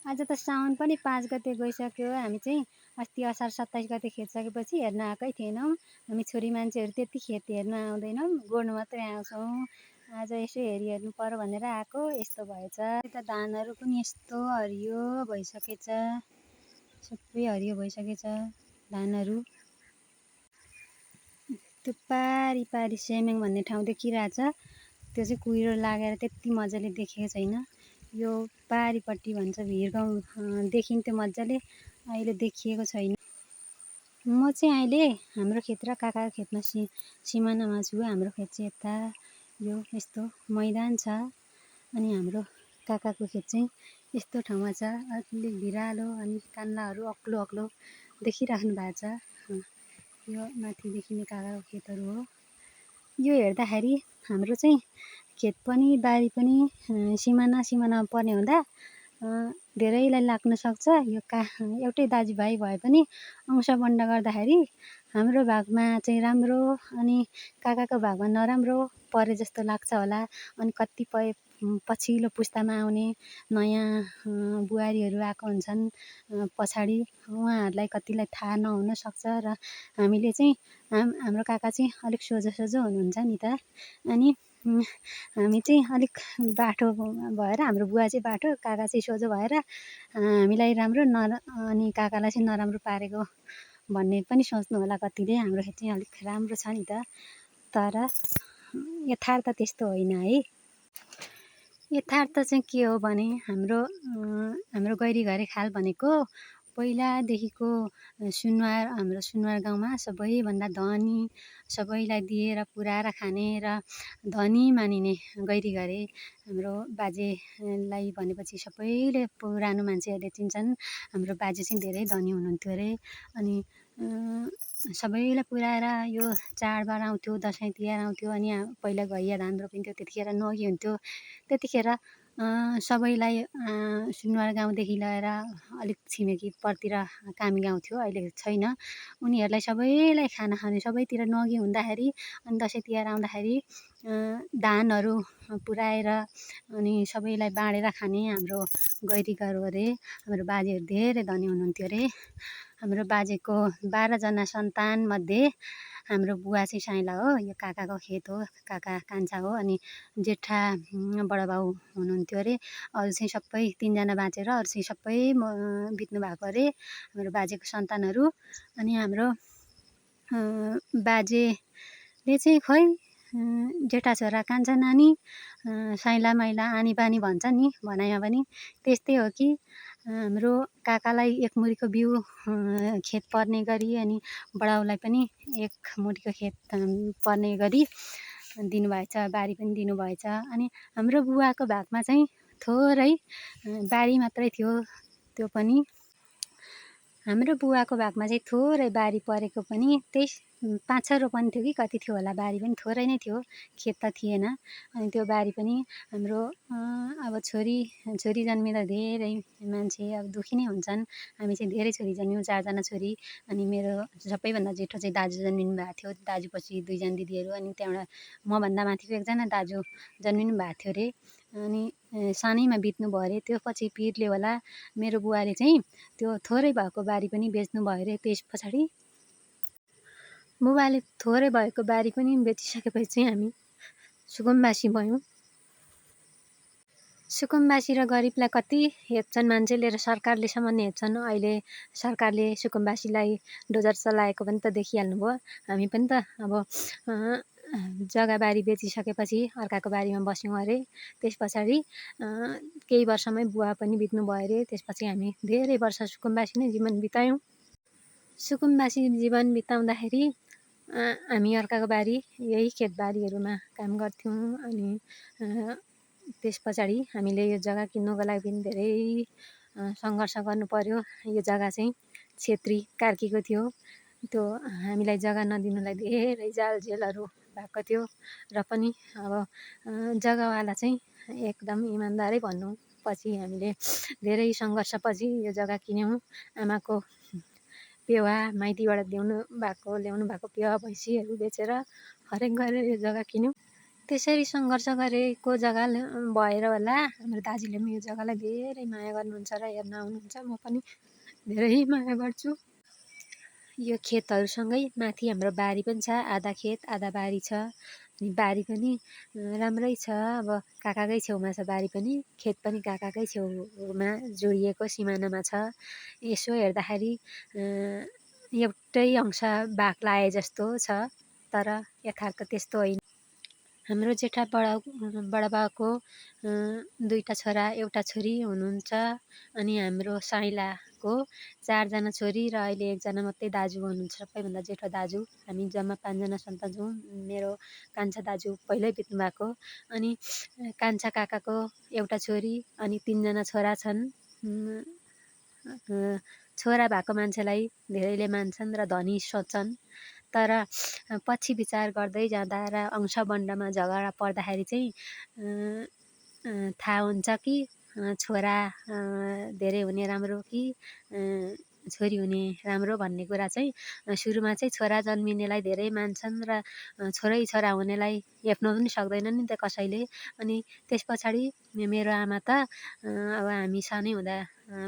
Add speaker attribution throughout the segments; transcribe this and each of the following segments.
Speaker 1: आज त साउन पनि 5 गते गइसक्यो। हामी चाहिँ अस्ति असार 27 गते खेदिसकेपछि हेर्न आएकै थिएनौँ। हामी छोरी मान्छेहरू त्यति खेत हेर्न आउँदैनौँ, गोड्न मात्रै आउँछौँ। आज यसो हेर्नु पर्यो भनेर आएको, यस्तो भएछ। यता धानहरू पनि यस्तो हरियो भइसकेछ, सबै हरियो भइसकेछ धानहरू। त्यो पारी सेमेङ भन्ने ठाउँ देखिरहेछ, त्यो चाहिँ कुहिरो लागेर त्यति मजाले देखेको छैन। यो पारिपट्टि भन्छ भिरगाउँ देखिन्थ्यो मजाले, अहिले देखिएको छैन। म चाहिँ अहिले हाम्रो खेत र काकाको खेतमा सिमानामा छु। हाम्रो खेत चाहिँ यता यो यस्तो मैदान छ, अनि हाम्रो काकाको खेत चाहिँ यस्तो ठाउँमा छ, अलिक भिरालो, अनि कान्लाहरू अग्लो अग्लो देखिराख्नु भएको छ। यो माथि देखिने काकाको खेतहरू हो। यो हेर्दाखेरि हाम्रो चाहिँ खेत पनि बारी पनि सिमानामा पर्ने हुँदा धेरैलाई लाग्न सक्छ। यो एउटै दाजुभाइ भए पनि अंशबन्ड गर्दाखेरि हाम्रो भागमा चाहिँ राम्रो अनि काकाको भागमा नराम्रो परे जस्तो लाग्छ होला। अनि कतिपय पछिल्लो पुस्तामा आउने नयाँ बुहारीहरू आएको हुन्छन् पछाडि, उहाँहरूलाई कतिलाई थाहा नहुन सक्छ। र हामीले चाहिँ हाम्रो काका चाहिँ अलिक सोझो हुनुहुन्छ नि त, अनि हामी चाहिँ अलिक बाठो भएर, हाम्रो बुवा चाहिँ बाठो, काका चाहिँ सोझो भएर हामीलाई राम्रो अनि काकालाई चाहिँ नराम्रो पारेको भन्ने पनि सोच्नु होला कतिले। हाम्रो खेत चाहिँ अलिक राम्रो छ नि त, तर यथार्थ त्यस्तो होइन है। यथार्थ चाहिँ के हो भने हाम्रो गैरीघरे खाल भनेको पहिलादेखिको हाम्रो सुनवार गाउँमा सबैभन्दा धनी, सबैलाई दिएर पुऱ्याएर खाने र धनी मानिने गैरीघरे हाम्रो बाजेलाई भनेपछि सबैले, पुरानो मान्छेहरूले चिन्छन्। हाम्रो बाजे चाहिँ धेरै धनी हुनुहुन्थ्यो अरे, अनि सबैलाई पुऱ्याएर यो चाडबाड आउँथ्यो, दसैँ तिहार आउँथ्यो, अनि पहिला घैया धान रोपिन्थ्यो, त्यतिखेर नगी हुन्थ्यो। त्यतिखेर सबैलाई सुनवार गाउँदेखि लिएर अलिक छिमेकी परतिर कामी गाउँ थियो, अहिले छैन। उनीहरूलाई सबैलाई खाना खाने, सबैतिर नगी हुँदाखेरि अनि दसैँ तिहार आउँदाखेरि धानहरू पुऱ्याएर अनि सबैलाई बाँडेर खाने हाम्रो गैरीघर हो अरे। हाम्रो बाजेहरू धेरै धनी हुनुहुन्थ्यो अरे। हाम्रो बाजेको 12 जना सन्तानमध्ये हाम्रो बुवा चाहिँ साइँला हो। यो काकाको खेत हो, काका कान्छा हो, अनि जेठा बडा बाउ हुनुहुन्थ्यो अरे। अरू चाहिँ सबै 3 जना बाँचेर, अरू चाहिँ सबै बित्नु भएको अरे हाम्रो बाजेको सन्तानहरू। अनि हाम्रो बाजेले चाहिँ खोइ जेठा छोरा कान्छा नानी, साइँला माइला आनी बानी भन्छ नि भनाइमा पनि, त्यस्तै हो कि हाम्रो काकालाई 1 मुरीको बिउ खेत पर्ने गरी, अनि बडाउलाई पनि 1 मुठीको खेत पर्ने गरी दिनुभएछ, बारी पनि दिनुभएछ। अनि हाम्रो बुवाको भागमा चाहिँ थोरै बारी मात्रै थियो, त्यो पनि हाम्रो बुवाको भागमा चाहिँ थोरै बारी परेको पनि त्यही 5-6 रोपनी थियो कि कति थियो होला, बारी पनि थोरै नै थियो, खेत त थिएन। अनि त्यो बारी पनि हाम्रो अब छोरी जन्मिँदा धेरै मान्छे अब दुखी नै हुन्छन्। हामी चाहिँ धेरै छोरी जन्म्यौँ, 4 जना छोरी, अनि मेरो सबैभन्दा जेठो चाहिँ दाजु जन्मिनु भएको थियो, दाजुपछि 2 जना दिदीहरू, अनि त्यहाँबाट मभन्दा माथिको 1 जना दाजु जन्मिनु भएको थियो अरे। अनि सानैमा बित्नु भयो अरे। त्यो पछि पिरले होला मेरो बुवाले चाहिँ त्यो थोरै भएको बारी पनि बेच्नु भयो अरे। त्यस पछाडि बुबाले थोरै भएको बारी पनि बेचिसकेपछि चाहिँ हामी सुकुम्बासी भयौँ। सुकुम्बासी र गरिबलाई कति हेप्छन् मान्छेले र सरकारलेसम्म हेप्छन्। अहिले सरकारले सुकुम्बासीलाई डोजर चलाएको पनि त देखिहाल्नुभयो। हामी पनि त अब जग्गा बारी बेचिसकेपछि अर्काको बारीमा बस्यौँ अरे। त्यस पछाडि केही वर्षमै बुवा पनि बित्नु भयो अरे। त्यसपछि हामी धेरै वर्ष सुकुम्बासी नै जीवन बितायौँ। सुकुम्बासी जीवन बिताउँदाखेरि हामी अर्काको बारी, यही खेतबारीहरूमा काम गर्थ्यौँ। अनि त्यस पछाडि हामीले यो जग्गा किन्नुको लागि पनि धेरै सङ्घर्ष गर्नु पर्यो। यो जग्गा चाहिँ छेत्री कार्कीको थियो। त्यो हामीलाई जग्गा नदिनुलाई धेरै जालझेलहरू भएको थियो, र पनि अब जग्गावाला चाहिँ एकदम इमान्दारै भन्नु। पछि हामीले धेरै सङ्घर्षपछि यो जग्गा किन्यौँ। आमाको पेवा माइतीबाट ल्याउनु भएको पेवा भैँसीहरू बेचेर हरेक गरेर यो जग्गा किन्यौँ। त्यसरी सङ्घर्ष गरेको जग्गा भएर होला हाम्रो दाजुले पनि यो जग्गालाई धेरै माया गर्नुहुन्छ र हेर्न आउनुहुन्छ। म पनि धेरै माया गर्छु। यो खेतहरूसँगै माथि हाम्रो बारी पनि छ, आधा खेत आधा बारी छ। अनि बारी पनि राम्रै छ। अब काकाकै छेउमा छ बारी पनि, खेत पनि काकाकै छेउमा जोडिएको सिमानामा छ। यसो हेर्दाखेरि एउटै अंश भाग लाए जस्तो छ, तर यथार्थ त्यस्तो होइन। हाम्रो जेठा बडाबाको 2टा छोरा 1टा छोरी हुनुहुन्छ। अनि हाम्रो साइलाको 4 जना छोरी र अहिले 1 जना मात्रै दाजु हुनुहुन्छ, सबैभन्दा जेठो दाजु। हामी जम्मा 5 जना सन्तान छौँ। मेरो कान्छा दाजु पहिल्यै बित्नु भएको। अनि कान्छा काकाको 1टा छोरी अनि 3 जना छोरा छन्। छोरा भएको मान्छेलाई धेरैले मान्छन् र धनी सोच्छन्, तर पछि विचार गर्दै जाँदा र अंशबन्डमा झगडा पर्दाखेरि चाहिँ थाहा हुन्छ कि छोरा धेरै हुने राम्रो कि छोरी हुने राम्रो भन्ने कुरा चाहिँ सुरुमा चाहिँ छोरा जन्मिनेलाई धेरै मान्छन् र छोरा हुनेलाई हेप्न पनि सक्दैनन् नि त कसैले। अनि त्यस पछाडि मेरो आमा त अब हामी सानै हुँदा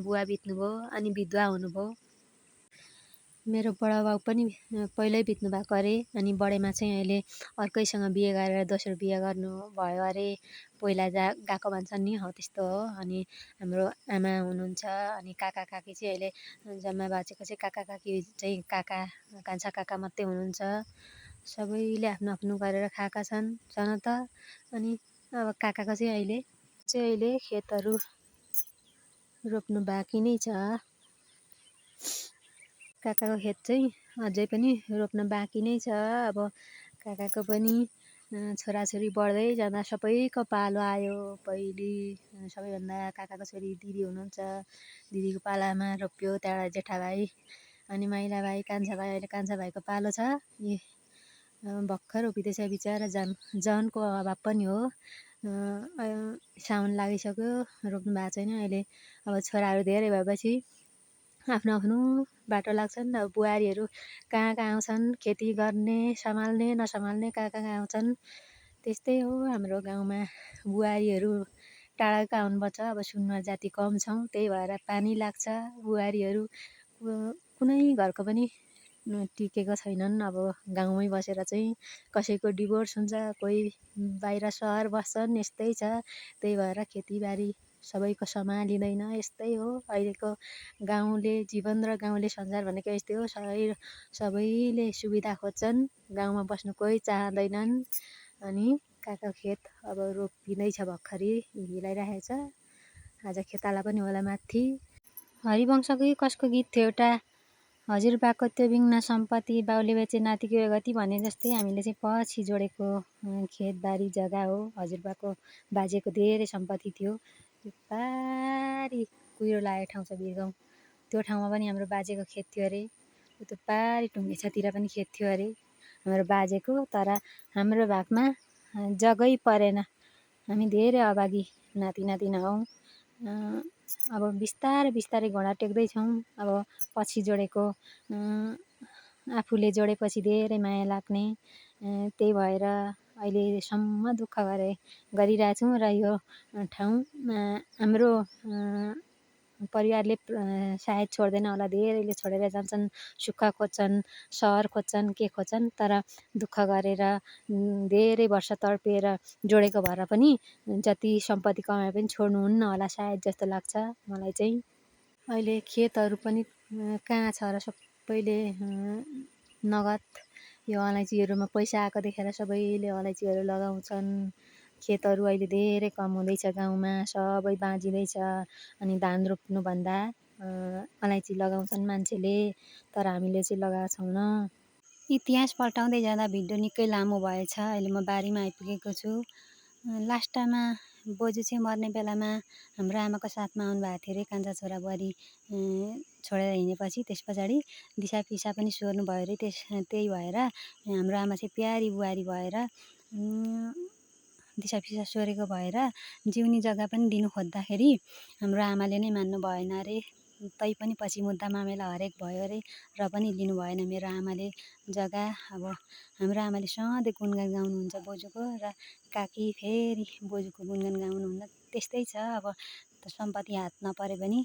Speaker 1: बुवा बित्नुभयो अनि विधवा हुनुभयो। मेरो बडाबाउ पनि पहिल्यै बित्नु भएको अरे। अनि बडेमा चाहिँ अहिले अर्कैसँग बिहे गरेर दोस्रो बिहे गर्नुभयो अरे। पहिला गएको भन्छन् नि, हो त्यस्तो हो। अनि हाम्रो आमा हुनुहुन्छ। अनि काका काकी चाहिँ अहिले जम्मा बाँचेको चाहिँ काका काकी चाहिँ कान्छा काका मात्रै हुनुहुन्छ। सबैले आफ्नो आफ्नो गरेर खाएका छन् त। अनि अब काकाको चाहिँ अहिले खेतहरू रोप्नु बाँकी नै छ। काकाको खेत चाहिँ अझै पनि रोप्न बाँकी नै छ। अब काकाको पनि छोराछोरी बढ्दै जाँदा सबैको पालो आयो। पहिले सबैभन्दा काकाको छोरी दिदी हुनुहुन्छ, दिदीको पालामा रोप्यो। त्यहाँबाट जेठा भाइ अनि माइला भाइ, कान्छा भाइ, अहिले कान्छा भाइको पालो छ। भर्खर रोपिँदैछ बिचरा, जनको अभाव पनि हो। साउन लागिसक्यो, रोप्नु भएको छैन अहिले। अब छोराहरू धेरै भएपछि आफ्नो आफ्नो बाटो लाग्छन्। अब बुहारीहरू कहाँ कहाँ आउँछन्, खेती गर्ने सम्हाल्ने नसम्हाल्ने कहाँ कहाँ आउँछन्। त्यस्तै हो हाम्रो गाउँमा, बुहारीहरू टाढाका आउनुपर्छ। अब सुनुवार जाति कम छौँ, त्यही भएर पानी लाग्छ। बुहारीहरू कुनै घरको पनि टिकेको छैनन्। अब गाउँमै बसेर चाहिँ कसैको डिभोर्स हुन्छ, कोही बाहिर सहर बस्छन्, यस्तै छ। त्यही भएर खेतीबारी सबैको सम्हालिँदैन, यस्तै हो अहिलेको गाउँले जीवन र गाउँले संसार भनेको यस्तै हो। सबैले सुविधा खोज्छन्, गाउँमा बस्नु कोही चाहँदैनन्। अनि काका खेत अब रोपिँदैछ, भर्खरै हिलाइराखेको छ। आज खेताला पनि होला माथि। हरिवंशको कसको गीत थियो एउटा, हजुरबाको त्यो बिङ्ना सम्पत्ति बाउले बेचे नातिको यो गति भने जस्तै हामीले चाहिँ पछि जोडेको खेतबारी जग्गा हो। हजुरबाको बाजेको धेरै सम्पत्ति थियो। त्यो पारी कुहिरो लागेको ठाउँ छ वीरगाउँ, त्यो ठाउँमा पनि हाम्रो बाजेको खेत थियो अरे। त्यो पारी टुङ्गेछातिर पनि खेत थियो अरे हाम्रो बाजेको। तर हाम्रो भागमा जग्गै परेन। हामी धेरै अभागी नाति नातिना हौँ। अब बिस्तारै बिस्तारै घोडा टेक्दैछौँ। अब पछि जोडेको आफूले जोडेपछि धेरै माया लाग्ने, त्यही भएर अहिलेसम्म दुःख गरिरहेछौँ। र यो ठाउँमा हाम्रो परिवारले सायद छोड्दैन होला, धेरैले छोडेर जान्छन्, सुख खोज्छन्, सहर खोज्छन्, के खोज्छन्। तर दुःख गरेर धेरै वर्ष तडपेर जोडेको भएर पनि जति सम्पत्ति कमाए पनि छोड्नुहुन्न होला सायद जस्तो लाग्छ मलाई चाहिँ। अहिले खेतहरू पनि कहाँ छ र, सबैले नगद यो अलैँचीहरूमा पैसा आएको देखेर सबैले अलैँचीहरू लगाउँछन्। खेतहरू अहिले धेरै कम हुँदैछ गाउँमा, सबै बाँझिँदैछ। अनि धान रोप्नुभन्दा अलैँची लगाउँछन् मान्छेले, तर हामीले चाहिँ लगाएको छैनौँ। इतिहास पल्टाउँदै जाँदा भिडियो निकै लामो भएछ। अहिले म बारीमा आइपुगेको छु। लास्टमा बोजू चाहिँ मर्ने बेलामा हाम्रो आमाको साथमा आउनुभएको थियो अरे। कान्छा छोरा बुहारी छोडेर हिँडेपछि त्यस पछाडि दिसा पिसा पनि सोर्नु भयो अरे। त्यही भएर हाम्रो आमा चाहिँ प्यारी बुहारी भएर दिसा पिसा सोरेको भएर जिउने जग्गा पनि दिनु खोज्दाखेरि हाम्रो आमाले नै मान्नु भएन अरे। तैपनि पछि मुद्दा मामिला हरेक भयो अरे र पनि लिनु भएन मेरो आमाले जग्गा। अब हाम्रो आमाले सधैँ गुणगान गाउनुहुन्छ बोजूको, र काकी फेरि बोजूको गुणगान गाउनुहुन्न। त्यस्तै छ अब सम्पत्ति हात नपरे पनि